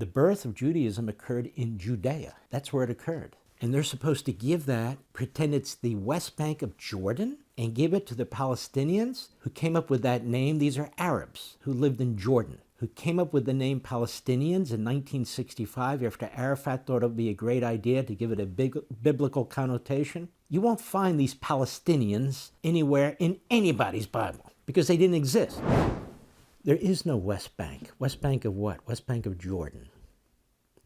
The birth of Judaism occurred in Judea. That's where it occurred. And they're supposed to give that, pretend it's the West Bank of Jordan, and give it to the Palestinians who came up with that name. These are Arabs who lived in Jordan, who came up with the name Palestinians in 1965 after Arafat thought it would be a great idea to give it a big biblical connotation. You won't find these Palestinians anywhere in anybody's Bible because they didn't exist. There is no West Bank. West Bank of what? West Bank of Jordan.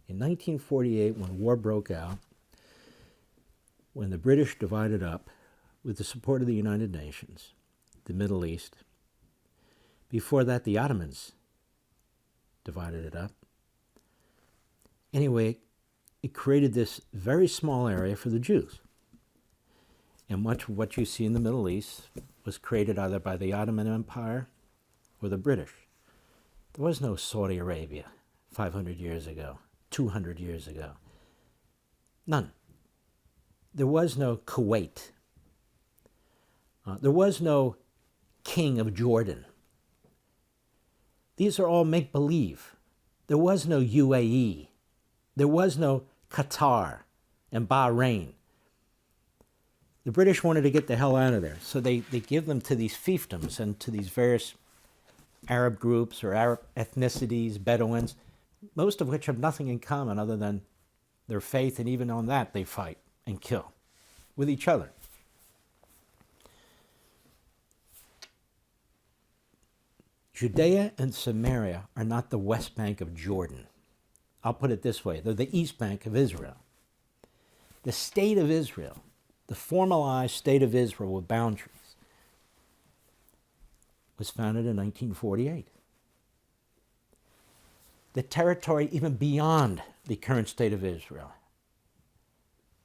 In 1948, when war broke out, when the British divided up, with the support of the United Nations, the Middle East, before that the Ottomans divided it up. Anyway, it created this very small area for the Jews. And much of what you see in the Middle East was created either by the Ottoman Empire or the British. There was no Saudi Arabia 500 years ago, 200 years ago. None. There was no Kuwait. There was no king of Jordan. These are all make-believe. There was no UAE. There was no Qatar and Bahrain. The British wanted to get the hell out of there, so they give them to these fiefdoms and to these various Arab groups or Arab ethnicities, Bedouins, most of which have nothing in common other than their faith, and even on that they fight and kill with each other. Judea and Samaria are not the West Bank of Jordan. I'll put it this way, they're the East Bank of Israel. The state of Israel, the formalized state of Israel with boundaries, was founded in 1948. The territory even beyond the current state of Israel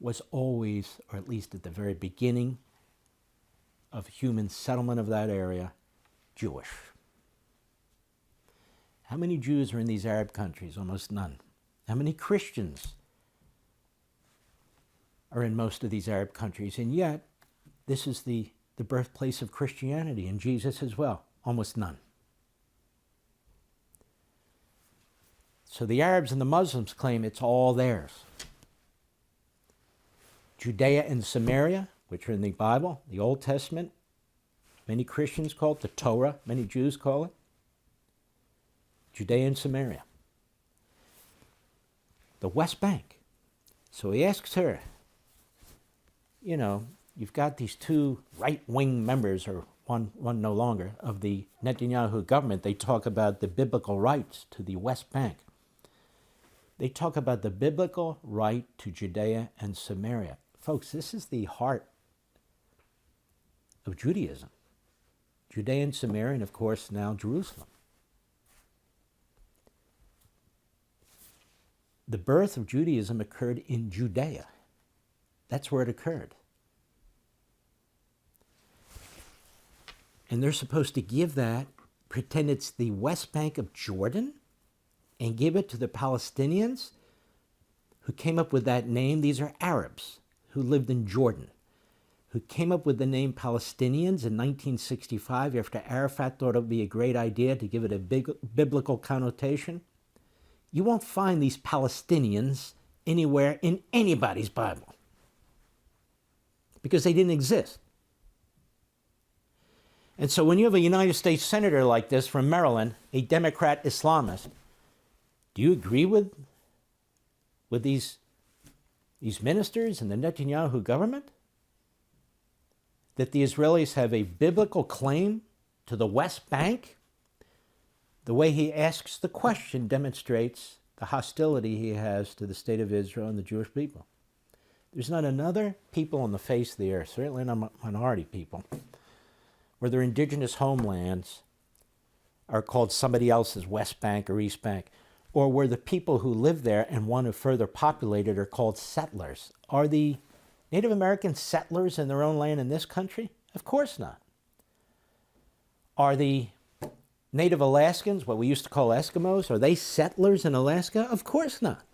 was always, or at least at the very beginning of human settlement of that area, Jewish. How many Jews are in these Arab countries? Almost none. How many Christians are in most of these Arab countries? And yet, this is the birthplace of Christianity, and Jesus as well. Almost none. So the Arabs and the Muslims claim it's all theirs. Judea and Samaria, which are in the Bible, the Old Testament, many Christians call it the Torah, many Jews call it Judea and Samaria. The West Bank. So he asks her, you know, you've got these two right-wing members, or one no longer, of the Netanyahu government. They talk about the biblical rights to the West Bank. They talk about the biblical right to Judea and Samaria. Folks, this is the heart of Judaism. Judea and Samaria, and of course now Jerusalem. The birth of Judaism occurred in Judea. That's where it occurred. And they're supposed to give that, pretend it's the West Bank of Jordan, and give it to the Palestinians who came up with that name. These are Arabs who lived in Jordan, who came up with the name Palestinians in 1965 after Arafat thought it would be a great idea to give it a big biblical connotation. You won't find these Palestinians anywhere in anybody's Bible because they didn't exist. And so when you have a United States Senator like this from Maryland, a Democrat Islamist, do you agree with these ministers and the Netanyahu government that the Israelis have a biblical claim to the West Bank? The way he asks the question demonstrates the hostility he has to the state of Israel and the Jewish people. There's not another people on the face of the earth, certainly not minority people, where their indigenous homelands are called somebody else's West Bank or East Bank, or where the people who live there and want to further populate it are called settlers. Are the Native Americans settlers in their own land in this country? Of course not. Are the Native Alaskans, what we used to call Eskimos, are they settlers in Alaska? Of course not.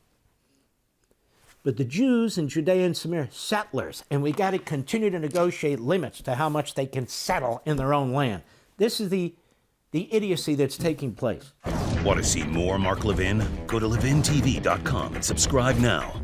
But the Jews in Judea and Samaria, settlers, and we got to continue to negotiate limits to how much they can settle in their own land. This is the the idiocy that's taking place. Want to see more Mark Levin? Go to levintv.com and subscribe now.